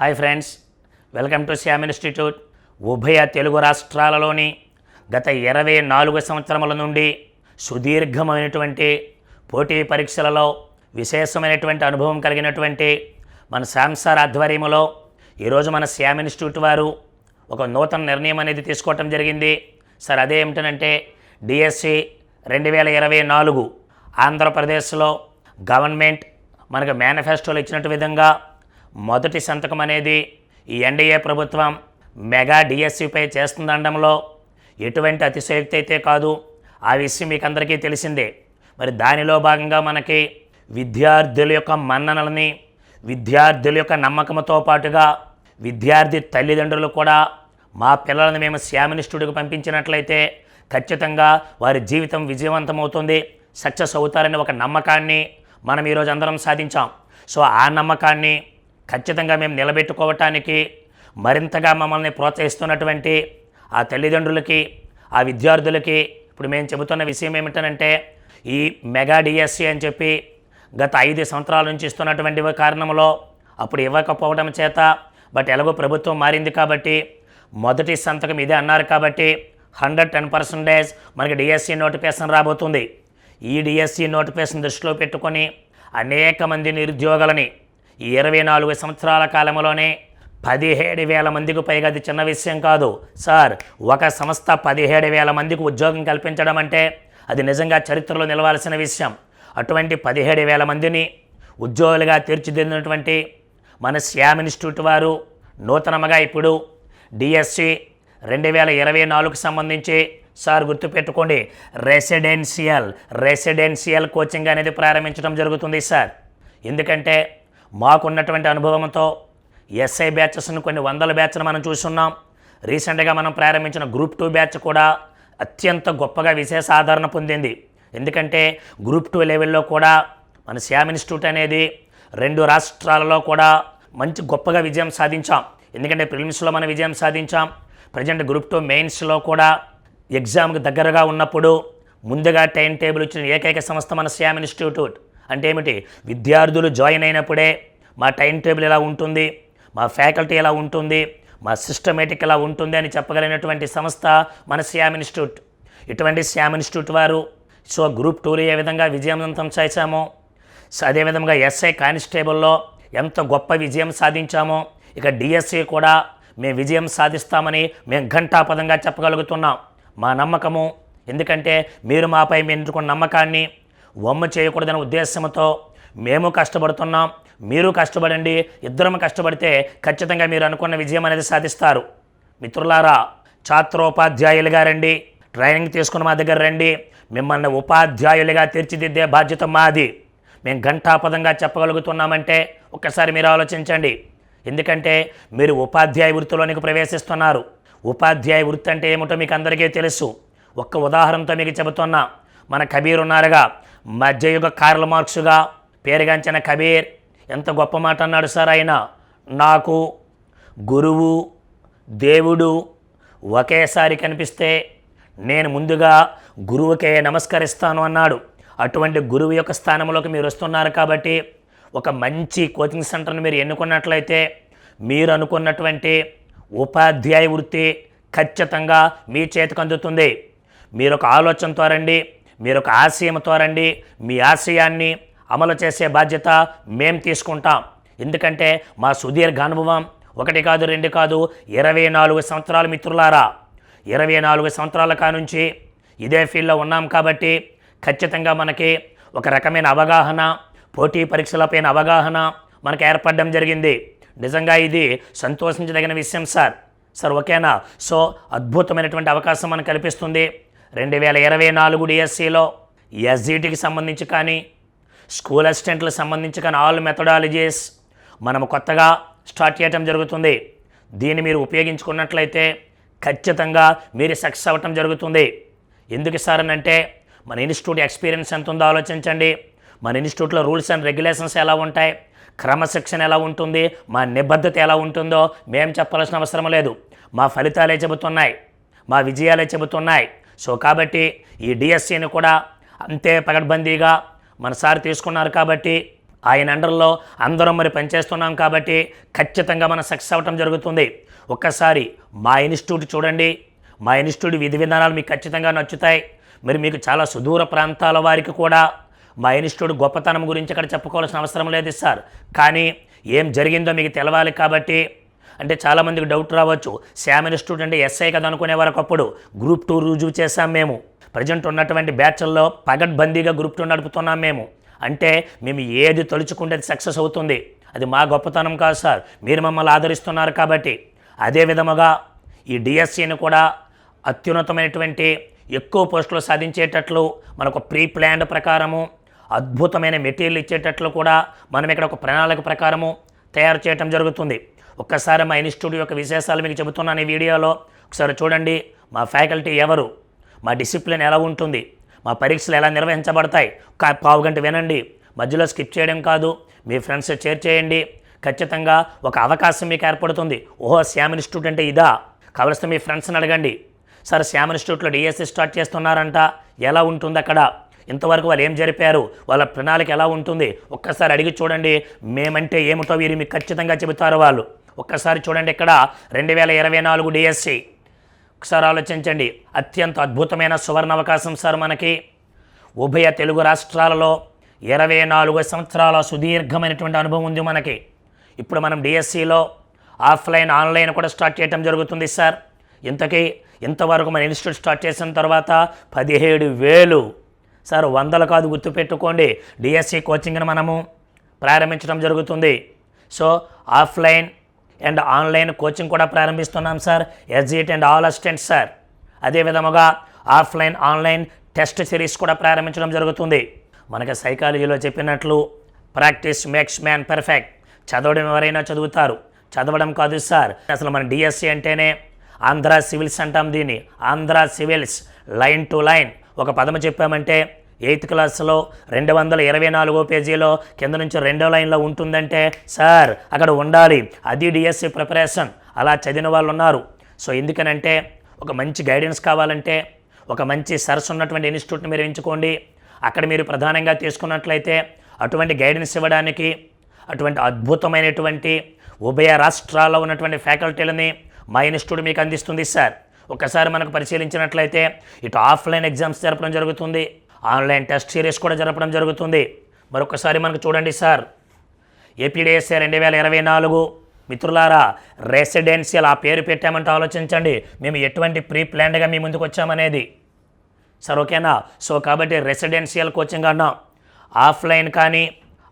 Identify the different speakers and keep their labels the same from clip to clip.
Speaker 1: Hi friends, welcome to Shyam institute. ఉభయ తెలుగు రాష్ట్రాలలోని గత 24 సంవత్సరముల నుండి సుదీర్ఘమైనటువంటి పోటీ పరీక్షలలో విశేషమైనటువంటి అనుభవం కలిగినటువంటి మన శ్యామ్ సార్ ఆధ్వర్యంలో ఈరోజు మన శ్యామ్ ఇన్స్టిట్యూట్ వారు ఒక నూతన నిర్ణయం అనేది తీసుకోవటం జరిగింది. సార్ అదేమిటంటే డిఎస్సి 2024 ఆంధ్రప్రదేశ్లో గవర్నమెంట్ మనకు మేనిఫెస్టోలో ఇచ్చినట్టు విధంగా మొదటి సంతకం అనేది ఈ ఎన్డీఏ ప్రభుత్వం మెగా డిఎస్సిపై చేస్తుందనడంలో ఎటువంటి అతిశయోక్తి అయితే కాదు. ఆ విషయం మీకు అందరికీ తెలిసిందే. మరి దానిలో భాగంగా మనకి విద్యార్థుల యొక్క మన్ననలని, విద్యార్థుల యొక్క నమ్మకంతో పాటుగా విద్యార్థి తల్లిదండ్రులు కూడా మా పిల్లలను మేము శ్యామ్ ఇన్స్టిట్యూట్కి పంపించినట్లయితే ఖచ్చితంగా వారి జీవితం విజయవంతమవుతుంది, సక్సెస్ అవుతారనే ఒక నమ్మకాన్ని మనం ఈరోజు అందరం సాధించాం. సో ఆ నమ్మకాన్ని ఖచ్చితంగా మేము నిలబెట్టుకోవటానికి మరింతగా మమ్మల్ని ప్రోత్సహిస్తున్నటువంటి ఆ తల్లిదండ్రులకి, ఆ విద్యార్థులకి ఇప్పుడు మేము చెబుతున్న విషయం ఏమిటంటే ఈ మెగా డిఎస్సి అని చెప్పి గత 5 సంవత్సరాల నుంచి ఇస్తున్నటువంటి కారణంలో అప్పుడు ఇవ్వకపోవడం చేత బట్ ఎలాగో ప్రభుత్వం మారింది కాబట్టి మొదటి సంతకం ఇదే అన్నారు కాబట్టి 110% మనకి డిఎస్సి నోటిఫికేషన్ రాబోతుంది. ఈ డిఎస్సి నోటిఫికేషన్ దృష్టిలో పెట్టుకొని అనేక మంది నిరుద్యోగులని ఈ 24 సంవత్సరాల కాలంలోనే 17,000 మందికి పైగా, అది చిన్న విషయం కాదు సార్. ఒక సంస్థ 17,000 మందికి ఉద్యోగం కల్పించడం అంటే అది నిజంగా చరిత్రలో నిలవాల్సిన విషయం. అటువంటి 17,000 మందిని ఉద్యోగులుగా తీర్చిదిద్దినటువంటి మన శ్యామ్ ఇన్స్టిట్యూట్ వారు నూతనంగా ఇప్పుడు డిఎస్సి 2024కు సంబంధించి సార్ గుర్తుపెట్టుకోండి, రెసిడెన్షియల్ కోచింగ్ అనేది ప్రారంభించడం జరుగుతుంది సార్. ఎందుకంటే మాకున్నటువంటి అనుభవంతో ఎస్ఐ బ్యాచెస్ను కొన్ని వందల బ్యాచ్ను మనం చూస్తున్నాం. రీసెంట్గా మనం ప్రారంభించిన గ్రూప్ 2 బ్యాచ్ కూడా అత్యంత గొప్పగా విశేష ఆదరణ పొందింది. ఎందుకంటే గ్రూప్ 2 లెవెల్లో కూడా మన శ్యామ్ ఇన్స్టిట్యూట్ అనేది 2 రాష్ట్రాలలో కూడా మంచి గొప్పగా విజయం సాధించాం. ఎందుకంటే ప్రిలిమ్స్లో మనం విజయం సాధించాం. ప్రజెంట్ గ్రూప్ 2 మెయిన్స్లో కూడా ఎగ్జామ్కి దగ్గరగా ఉన్నప్పుడు ముందుగా టైం టేబుల్ ఇచ్చిన ఏకైక సంస్థ మన శ్యామ్ ఇన్స్టిట్యూట్. అంటే ఏమిటి, విద్యార్థులు జాయిన్ అయినప్పుడే మా టైం టేబుల్ ఎలా ఉంటుంది, మా ఫ్యాకల్టీ ఎలా ఉంటుంది, మా సిస్టమేటిక్ ఎలా ఉంటుంది అని చెప్పగలిగినటువంటి సంస్థ మన శ్యామ్ ఇన్స్టిట్యూట్. ఇటువంటి శ్యామ్ ఇన్స్టిట్యూట్ వారు సో గ్రూప్ 2లో ఏ విధంగా విజయవంతం చేశామో, అదేవిధంగా ఎస్ఐ కానిస్టేబుల్లో ఎంత గొప్ప విజయం సాధించామో ఇక డిఎస్సి కూడా మేము విజయం సాధిస్తామని మేము ఘంటాపదంగా చెప్పగలుగుతున్నాం. మా నమ్మకము, ఎందుకంటే మీరు మాపై ఎంచుకున్న నమ్మకాన్ని వమ్ము చేయకూడదనే ఉద్దేశంతో మేము కష్టపడుతున్నాం, మీరు కష్టపడండి. ఇద్దరం కష్టపడితే ఖచ్చితంగా మీరు అనుకున్న విజయం అనేది సాధిస్తారు. మిత్రులారా, ఛాత్రోపాధ్యాయులుగా రండి, ట్రైనింగ్ తీసుకుని మా దగ్గర రండి. మిమ్మల్ని ఉపాధ్యాయులుగా తీర్చిదిద్దే బాధ్యత మాది. మేము ఘంటాపదంగా చెప్పగలుగుతున్నామంటే ఒక్కసారి మీరు ఆలోచించండి. ఎందుకంటే మీరు ఉపాధ్యాయ వృత్తిలోనికి ప్రవేశిస్తున్నారు. ఉపాధ్యాయ వృత్తి అంటే ఏమిటో మీకు అందరికీ తెలుసు. ఒక్క ఉదాహరణతో మీకు చెబుతున్నా. మన కబీర్ ఉన్నారుగా, మధ్యయుగ కార్ల్ మార్క్స్గా పేరుగాంచిన కబీర్ ఎంత గొప్ప మాట అన్నాడు సార్. ఆయన నాకు గురువు దేవుడు ఒకేసారి కనిపిస్తే నేను ముందుగా గురువుకే నమస్కరిస్తాను అన్నాడు. అటువంటి గురువు యొక్క స్థానంలోకి మీరు వస్తున్నారు కాబట్టి ఒక మంచి కోచింగ్ సెంటర్ని మీరు ఎన్నుకున్నట్లయితే మీరు అనుకున్నటువంటి ఉపాధ్యాయ వృత్తి ఖచ్చితంగా మీ చేతికి అందుతుంది. మీరు ఒక ఆలోచనతో రండి, మీరు ఒక ఆశయంతో రండి. మీ ఆశయాన్ని అమలు చేసే బాధ్యత మేము తీసుకుంటాం. ఎందుకంటే మా సుదీర్ఘ అనుభవం 1 కాదు 2 కాదు 24 సంవత్సరాలు మిత్రులారా. 24 సంవత్సరాల కానుంచి ఇదే ఫీల్డ్లో ఉన్నాం కాబట్టి ఖచ్చితంగా మనకి ఒక రకమైన అవగాహన, పోటీ పరీక్షలపైన అవగాహన మనకు ఏర్పడడం జరిగింది. నిజంగా ఇది సంతోషించదగిన విషయం సార్. ఓకేనా? సో అద్భుతమైనటువంటి అవకాశం మనకు కల్పిస్తుంది. 2024 డిఎస్సిలో ఎస్జిటికి సంబంధించి కానీ, స్కూల్ అసిస్టెంట్లకు సంబంధించి కానీ ఆల్ మెథడాలజీస్ మనము కొత్తగా స్టార్ట్ చేయడం జరుగుతుంది. దీన్ని మీరు ఉపయోగించుకున్నట్లయితే ఖచ్చితంగా మీరు సక్సెస్ అవ్వటం జరుగుతుంది. ఎందుకు సార్ అని అంటే మన ఇన్స్టిట్యూట్ ఎక్స్పీరియన్స్ ఎంత ఉందో ఆలోచించండి. మన ఇన్స్టిట్యూట్లో రూల్స్ అండ్ రెగ్యులేషన్స్ ఎలా ఉంటాయి, క్రమశిక్షణ ఎలా ఉంటుంది, మా నిబద్ధత ఎలా ఉంటుందో మేము చెప్పాల్సిన అవసరం లేదు. మా ఫలితాలే చెబుతున్నాయి, మా విజయాలే చెబుతున్నాయి. సో కాబట్టి ఈ డిఎస్సిని కూడా అంతే పకడ్బందీగా మన సార్ తీసుకున్నారు కాబట్టి ఆయన అండర్లో అందరం మరి పనిచేస్తున్నాం కాబట్టి ఖచ్చితంగా మనం సక్సెస్ అవ్వటం జరుగుతుంది. ఒక్కసారి మా ఇన్స్టిట్యూట్ చూడండి. మా ఇన్స్టిట్యూట్ విధి విధానాలు మీకు ఖచ్చితంగా నచ్చుతాయి. మరి మీకు చాలా సుదూర ప్రాంతాల వారికి కూడా మా ఇన్స్టిట్యూట్ గొప్పతనం గురించి అక్కడ చెప్పుకోవాల్సిన అవసరం లేదు సార్. కానీ ఏం జరిగిందో మీకు తెలవాలి కాబట్టి, అంటే చాలామందికి డౌట్ రావచ్చు, శ్యామ్ ఇన్స్టిట్యూట్ అంటే ఎస్ఐ కదా అనుకునే వరకు అప్పుడు గ్రూప్ 2 రుజువు చేశాం మేము. ప్రజెంట్ ఉన్నటువంటి బ్యాచ్ల్లో పగడ్బందీగా గ్రూప్ 2 నడుపుతున్నాం మేము. అంటే మేము ఏది తలుచుకుంటే అది సక్సెస్ అవుతుంది. అది మా గొప్పతనం కాదు సార్, మీరు మమ్మల్ని ఆదరిస్తున్నారు కాబట్టి. అదే విధముగా ఈ డిఎస్సిని కూడా అత్యున్నతమైనటువంటి ఎక్కువ పోస్టులు సాధించేటట్లు మనకు ప్రీ ప్లాన్డ్ ప్రకారము అద్భుతమైన మెటీరియల్ ఇచ్చేటట్లు కూడా మనం ఇక్కడ ఒక ప్రణాళిక ప్రకారము తయారు చేయడం జరుగుతుంది. ఒక్కసారి మా ఇన్స్టిట్యూట్ యొక్క విశేషాలు మీకు చెబుతున్నాను ఈ వీడియోలో. ఒకసారి చూడండి, మా ఫ్యాకల్టీ ఎవరు, మా డిసిప్లిన్ ఎలా ఉంటుంది, మా పరీక్షలు ఎలా నిర్వహించబడతాయి. ఒక పావు గంట వినండి, మధ్యలో స్కిప్ చేయడం కాదు, మీ ఫ్రెండ్స్ షేర్ చేయండి. ఖచ్చితంగా ఒక అవకాశం మీకు ఏర్పడుతుంది. ఓహో, శ్యామ్ ఇన్స్టిట్యూట్ అంటే ఇదా, కావలిస్తే మీ ఫ్రెండ్స్ని అడగండి. సార్ శ్యామ్ ఇన్స్టిట్యూట్లో డిఎస్సి స్టార్ట్ చేస్తున్నారంట, ఎలా ఉంటుంది అక్కడ, ఇంతవరకు వాళ్ళు ఏం జరిపారు, వాళ్ళ ప్రణాళిక ఎలా ఉంటుంది, ఒక్కసారి అడిగి చూడండి. మేమంటే ఏమిటో వీరు మీకు ఖచ్చితంగా చెబుతారు వాళ్ళు. ఒక్కసారి చూడండి, ఇక్కడ 2024 డిఎస్సి ఒకసారి ఆలోచించండి. అత్యంత అద్భుతమైన సువర్ణ అవకాశం సార్ మనకి. ఉభయ తెలుగు రాష్ట్రాలలో 24 సంవత్సరాల సుదీర్ఘమైనటువంటి అనుభవం ఉంది మనకి. ఇప్పుడు మనం డిఎస్సిలో ఆఫ్లైన్ ఆన్లైన్ కూడా స్టార్ట్ చేయడం జరుగుతుంది సార్. ఇంతవరకు మన ఇన్స్టిట్యూట్ స్టార్ట్ చేసిన తర్వాత 17,000 సార్, 100 కాదు, గుర్తుపెట్టుకోండి, డిఎస్సి కోచింగ్ని మనము ప్రారంభించడం జరుగుతుంది. So offline and online coaching కూడా ప్రారంభిస్తున్నాం sir, SGT and all assistants sir. అదే విధముగా ఆఫ్లైన్ ఆన్లైన్ టెస్ట్ సిరీస్ కూడా ప్రారంభించడం జరుగుతుంది. మనకి సైకాలజీలో చెప్పినట్లు ప్రాక్టీస్ మేక్స్ మ్యాన్ పర్ఫెక్ట్. చదవడం ఎవరైనా చదువుతారు, చదవడం కాదు సార్. అసలు మన డిఎస్సి అంటేనే ఆంధ్ర సివిల్స్ అంటాం దీన్ని. Andhra civils line to line. ఒక పదము చెప్పామంటే 8th క్లాస్లో 224 పేజీలో కింద నుంచి 2వ లైన్లో ఉంటుందంటే సార్ అక్కడ ఉండాలి. అది డిఎస్సి ప్రిపరేషన్. అలా చదివిన వాళ్ళు ఉన్నారు. సో ఎందుకనంటే ఒక మంచి గైడెన్స్ కావాలంటే ఒక మంచి సరస్సు ఉన్నటువంటి ఇన్స్టిట్యూట్ని మీరు ఎంచుకోండి. అక్కడ మీరు ప్రధానంగా తీసుకున్నట్లయితే అటువంటి గైడెన్స్ ఇవ్వడానికి అటువంటి అద్భుతమైనటువంటి ఉభయ రాష్ట్రాల్లో ఉన్నటువంటి ఫ్యాకల్టీలని మా ఇన్స్టిట్యూట్ మీకు అందిస్తుంది సార్. ఒకసారి మనకు పరిశీలించినట్లయితే ఇటు ఆఫ్లైన్ ఎగ్జామ్స్ జరపడం జరుగుతుంది, ఆన్లైన్ టెస్ట్ సిరీస్ కూడా జరపడం జరుగుతుంది. మరొకసారి మనకు చూడండి సార్, ఏపీడిఎస్ఏ 2024 మిత్రులారా, రెసిడెన్షియల్ ఆ పేరు పెట్టామంటే ఆలోచించండి మేము ఎటువంటి ప్రీ ప్లాన్డ్గా మీ ముందుకు వచ్చామనేది సార్. ఓకేనా? సో కాబట్టి రెసిడెన్షియల్ కోచింగ్ అన్నాం. ఆఫ్లైన్ కానీ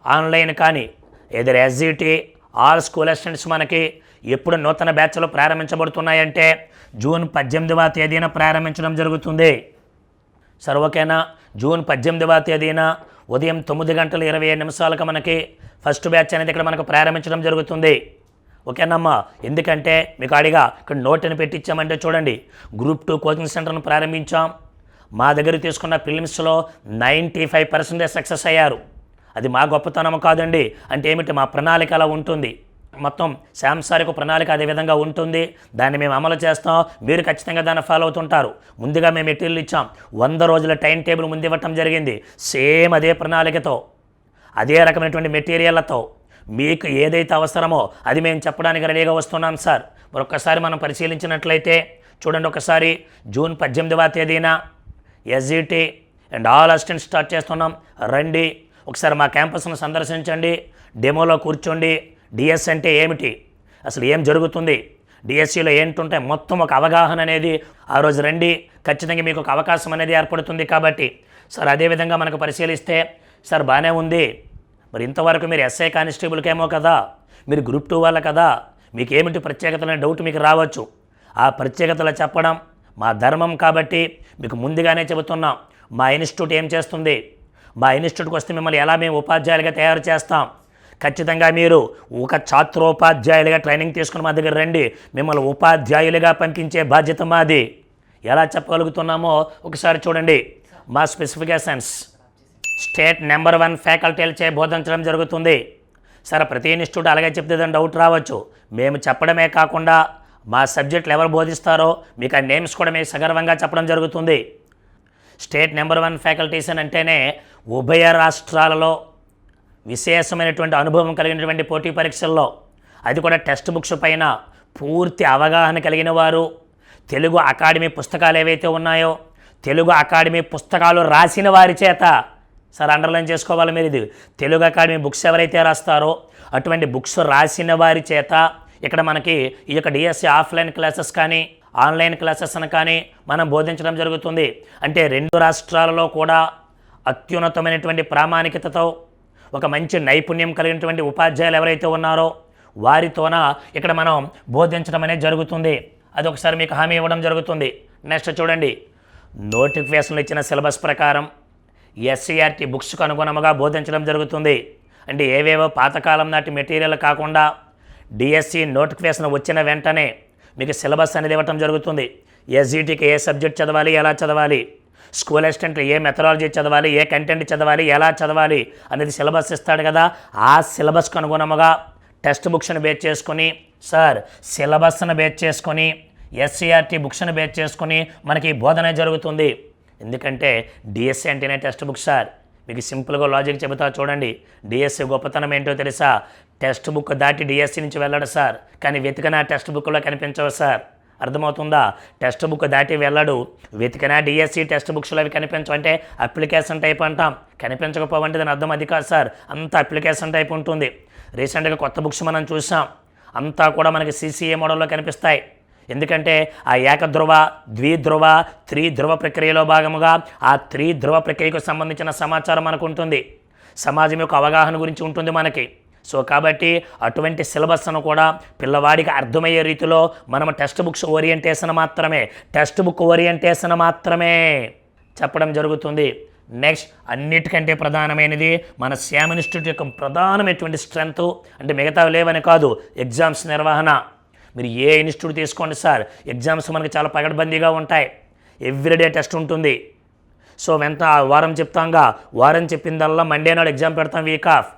Speaker 1: ఆన్లైన్ కానీ ఎదురు ఎస్జిటి ఆల్ స్కూల్ అసిస్టెంట్స్ మనకి ఎప్పుడు నూతన బ్యాచ్లు ప్రారంభించబడుతున్నాయంటే జూన్ 18వ తేదీన ప్రారంభించడం జరుగుతుంది సార్. ఓకేనా? జూన్ 18వ తేదీన ఉదయం 9:27 మనకి ఫస్ట్ బ్యాచ్ అనేది ఇక్కడ మనకు ప్రారంభించడం జరుగుతుంది. ఓకేనమ్మా? ఎందుకంటే మీకు అడిగా ఇక్కడ నోట్ని పెట్టించామంటే చూడండి, గ్రూప్ 2 కోచింగ్ సెంటర్ను ప్రారంభించాం. మా దగ్గర తీసుకున్న ప్రిలిమ్స్లో 95% సక్సెస్ అయ్యారు. అది మా గొప్పతనం కాదండి. అంటే ఏమిటి, మా ప్రణాళిక అలా ఉంటుంది. మొత్తం శ్యామ్ సార్ యొక్క ప్రణాళిక అదే విధంగా ఉంటుంది. దాన్ని మేము అమలు చేస్తాం, మీరు ఖచ్చితంగా దాన్ని ఫాలో అవుతుంటారు. ముందుగా మేము మెటీరియల్ ఇచ్చాం, 100 రోజుల టైం టేబుల్ ముందు ఇవ్వటం జరిగింది. సేమ్ అదే ప్రణాళికతో అదే రకమైనటువంటి మెటీరియల్లతో మీకు ఏదైతే అవసరమో అది మేము చెప్పడానికి రెడీగా వస్తున్నాం సార్. మరొకసారి మనం పరిశీలించినట్లయితే చూడండి, ఒకసారి జూన్ 18వ తేదీన SGT and all assistants start చేస్తున్నాం. రండి, ఒకసారి మా క్యాంపస్ను సందర్శించండి, డెమోలో కూర్చోండి. డిఎస్ అంటే ఏమిటి, అసలు ఏం జరుగుతుంది, డిఎస్సిలో ఏంటుంటాయి, మొత్తం ఒక అవగాహన అనేది ఆ రోజు రండి. ఖచ్చితంగా మీకు ఒక అవకాశం అనేది ఏర్పడుతుంది. కాబట్టి సార్ అదేవిధంగా మనకు పరిశీలిస్తే సార్ బాగానే ఉంది, మరి ఇంతవరకు మీరు ఎస్ఐ కానిస్టేబుల్కేమో కదా, మీరు గ్రూప్ 2 వాళ్ళ కదా, మీకు ఏమిటి ప్రత్యేకతల డౌట్ మీకు రావచ్చు. ఆ ప్రత్యేకతలు చెప్పడం మా ధర్మం కాబట్టి మీకు ముందుగానే చెబుతున్నాం. మా ఇన్స్టిట్యూట్ ఏం చేస్తుంది, మా ఇన్స్టిట్యూట్కి వస్తే మిమ్మల్ని ఎలా మేము ఉపాధ్యాయులుగా తయారు చేస్తాం. ఖచ్చితంగా మీరు ఒక ఛాత్రోపాధ్యాయులుగా ట్రైనింగ్ తీసుకుని మా దగ్గర రండి, మిమ్మల్ని ఉపాధ్యాయులుగా పంపించే బాధ్యత మాది. ఎలా చెప్పగలుగుతున్నామో ఒకసారి చూడండి. మా స్పెసిఫికేషన్స్ స్టేట్ నెంబర్ 1 ఫ్యాకల్టీలచే బోధించడం జరుగుతుంది. సరే, ప్రతి ఇన్స్టిట్యూట్ అలాగే చెప్తుందని డౌట్ రావచ్చు. మేము చెప్పడమే కాకుండా మా సబ్జెక్టులు ఎవరు బోధిస్తారో మీకు ఆ నేమ్స్ కూడా మేము సగర్వంగా చెప్పడం జరుగుతుంది. స్టేట్ నెంబర్ 1 ఫ్యాకల్టీస్ అని అంటేనే ఉభయ రాష్ట్రాలలో విశేషమైనటువంటి అనుభవం కలిగినటువంటి పోటీ పరీక్షల్లో, అది కూడా టెక్స్ట్ బుక్స్ పైన పూర్తి అవగాహన కలిగిన వారు, తెలుగు అకాడమీ పుస్తకాలు ఏవైతే ఉన్నాయో తెలుగు అకాడమీ పుస్తకాలు రాసిన వారి చేత, సార్ అండర్లైన్ చేసుకోవాలి మీరు ఇది, తెలుగు అకాడమీ బుక్స్ ఎవరైతే రాస్తారో అటువంటి బుక్స్ రాసిన వారి చేత ఇక్కడ మనకి ఈ యొక్క డిఎస్సి ఆఫ్లైన్ క్లాసెస్ కానీ ఆన్లైన్ క్లాసెస్ అని కానీ మనం బోధించడం జరుగుతుంది. అంటే 2 రాష్ట్రాలలో కూడా అత్యున్నతమైనటువంటి ప్రామాణికతతో ఒక మంచి నైపుణ్యం కలిగినటువంటి ఉపాధ్యాయులు ఎవరైతే ఉన్నారో వారితోన ఇక్కడ మనం బోధించడం అనేది జరుగుతుంది. అది ఒకసారి మీకు హామీ ఇవ్వడం జరుగుతుంది. నెక్స్ట్ చూడండి, నోటిఫికేషన్లు ఇచ్చిన సిలబస్ ప్రకారం ఎస్సీఆర్టీ బుక్స్కు అనుగుణంగా బోధించడం జరుగుతుంది. అంటే ఏవేవో పాతకాలం నాటి మెటీరియల్ కాకుండా డిఎస్సి నోటిఫికేషన్ వచ్చిన వెంటనే మీకు సిలబస్ అనేది ఇవ్వటం జరుగుతుంది. ఎస్జిటికి ఏ సబ్జెక్ట్ చదవాలి, ఎలా చదవాలి, స్కూల్ అసిస్టెంట్లు ఏ మెథడాలజీ చదవాలి, ఏ కంటెంట్ చదవాలి, ఎలా చదవాలి అనేది సిలబస్ ఇస్తాడు కదా. ఆ సిలబస్కు అనుగుణంగా టెక్స్ట్ బుక్స్ని బేస్ చేసుకొని, సార్ సిలబస్ను బేస్ చేసుకొని ఎస్సీఆర్టీ బుక్స్ని బేస్ చేసుకొని మనకి బోధన జరుగుతుంది. ఎందుకంటే డిఎస్సి అంటేనే టెక్స్ట్ బుక్ సార్. మీకు సింపుల్గా లాజిక్ చెబుతా చూడండి. డిఎస్సి గొప్పతనం ఏంటో తెలుసా? టెక్స్ట్ బుక్ దాటి డిఎస్సి నుంచి వెళ్ళడు సార్, కానీ వెతికినా టెక్స్ట్ బుక్లో కనిపించవు సార్. అర్థమవుతుందా? టెక్స్ట్ బుక్ దాటి వెళ్ళడు, వెతికినా డిఎస్సి టెక్స్ట్ బుక్స్లో అవి కనిపించవు. అంటే అప్లికేషన్ టైప్ అంటాం, కనిపించకపోవంటే దాని అర్థం అది కాదు సార్, అంత అప్లికేషన్ టైప్ ఉంటుంది. రీసెంట్గా కొత్త బుక్స్ మనం చూసాం, అంతా కూడా మనకి సిసిఏ మోడల్లో కనిపిస్తాయి. ఎందుకంటే ఆ ఏకధ్రువ, ద్విధ్రువ, త్రిధ్రువ ప్రక్రియలో భాగముగా ఆ త్రిధ్రువ ప్రక్రియకు సంబంధించిన సమాచారం మనకు ఉంటుంది, సమాజం యొక్క అవగాహన గురించి ఉంటుంది మనకి. సో కాబట్టి అటువంటి సిలబస్ను కూడా పిల్లవాడికి అర్థమయ్యే రీతిలో మనం టెక్స్ట్ బుక్ ఓరియంటేషన్ మాత్రమే చెప్పడం జరుగుతుంది. నెక్స్ట్, అన్నిటికంటే ప్రధానమైనది మన శ్యామ్ ఇన్స్టిట్యూట్ యొక్క ప్రధానమైనటువంటి స్ట్రెంత్, అంటే మిగతావి లేవని కాదు, ఎగ్జామ్స్ నిర్వహణ. మీరు ఏ ఇన్స్టిట్యూట్ తీసుకోండి సార్, ఎగ్జామ్స్ మనకి చాలా పగడ్బందీగా ఉంటాయి. ఎవ్రీడే టెస్ట్ ఉంటుంది. సో వెంట వారం చెప్తాంగా, వారం చెప్పిందల్లా మండే నాడు ఎగ్జామ్ పెడతాం, వీక్ ఆఫ్.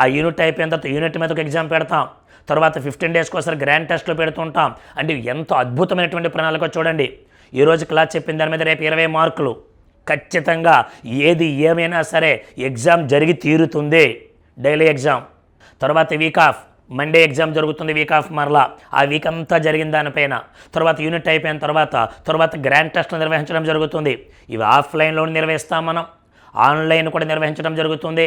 Speaker 1: ఆ యూనిట్ అయిపోయిన తర్వాత యూనిట్ మీద ఒక ఎగ్జామ్ పెడతాం, తర్వాత 15 డేస్కి ఒకసారి గ్రాండ్ టెస్ట్లో పెడుతుంటాం. అంటే ఎంతో అద్భుతమైనటువంటి ప్రణాళిక చూడండి. ఈరోజు క్లాస్ చెప్పిన దాని మీద రేపు 20 మార్కులు ఖచ్చితంగా. ఏది ఏమైనా సరే ఎగ్జామ్ జరిగి తీరుతుంది. డైలీ ఎగ్జామ్, తర్వాత వీక్ ఆఫ్, మండే ఎగ్జామ్ జరుగుతుంది, వీక్ ఆఫ్ మరలా. ఆ వీక్ అంతా జరిగిన దానిపైన తర్వాత యూనిట్ అయిపోయిన తర్వాత గ్రాండ్ టెస్ట్లు నిర్వహించడం జరుగుతుంది. ఇవి ఆఫ్లైన్లో నిర్వహిస్తాం, మనం ఆన్లైన్ కూడా నిర్వహించడం జరుగుతుంది.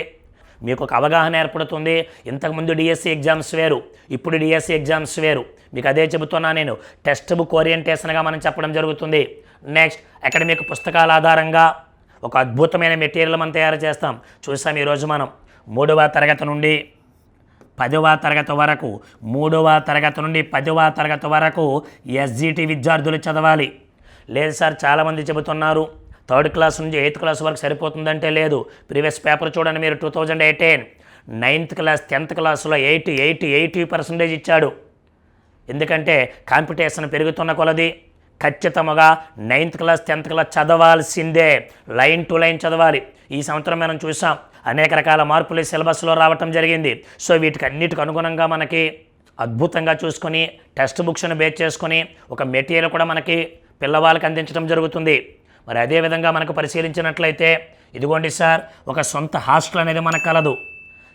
Speaker 1: మీకు ఒక అవగాహన ఏర్పడుతుంది. ఇంతకుముందు డిఎస్సి ఎగ్జామ్స్ వేరు, ఇప్పుడు డిఎస్సి ఎగ్జామ్స్ వేరు. మీకు అదే చెబుతున్నా నేను, టెక్స్ట్ బుక్ ఓరియంటేషన్గా మనం చెప్పడం జరుగుతుంది. నెక్స్ట్, అకాడమిక్ పుస్తకాల ఆధారంగా ఒక అద్భుతమైన మెటీరియల్ మనం తయారు చేస్తాం. చూసాం ఈరోజు మనం 3వ తరగతి నుండి 10వ తరగతి వరకు, 3వ తరగతి నుండి 10వ తరగతి వరకు ఎస్జిటి విద్యార్థులు చదవాలి. లేదు సార్, చాలామంది చెబుతున్నారు 3rd క్లాస్ నుంచి 8th క్లాస్ వరకు సరిపోతుందంటే లేదు. ప్రీవియస్ పేపర్ చూడండి మీరు, 2018 9th క్లాస్ 10th క్లాస్లో 80% ఇచ్చాడు. ఎందుకంటే కాంపిటీషన్ పెరుగుతున్న కొలది ఖచ్చితంగా 9th క్లాస్ 10th క్లాస్ చదవాల్సిందే, లైన్ టు లైన్ చదవాలి. ఈ సంవత్సరం మనం చూసాం అనేక రకాల మార్పులు సిలబస్లో రావటం జరిగింది. సో వీటికి అన్నిటికి అనుగుణంగా మనకి అద్భుతంగా చూసుకొని టెక్స్ట్ బుక్స్ని బేస్ చేసుకొని ఒక మెటీరియల్ కూడా మనకి పిల్లవాళ్ళకి అందించడం జరుగుతుంది. మరి అదేవిధంగా మనకు పరిశీలించినట్లయితే ఇదిగోండి సార్, ఒక సొంత హాస్టల్ అనేది మనకు కలదు.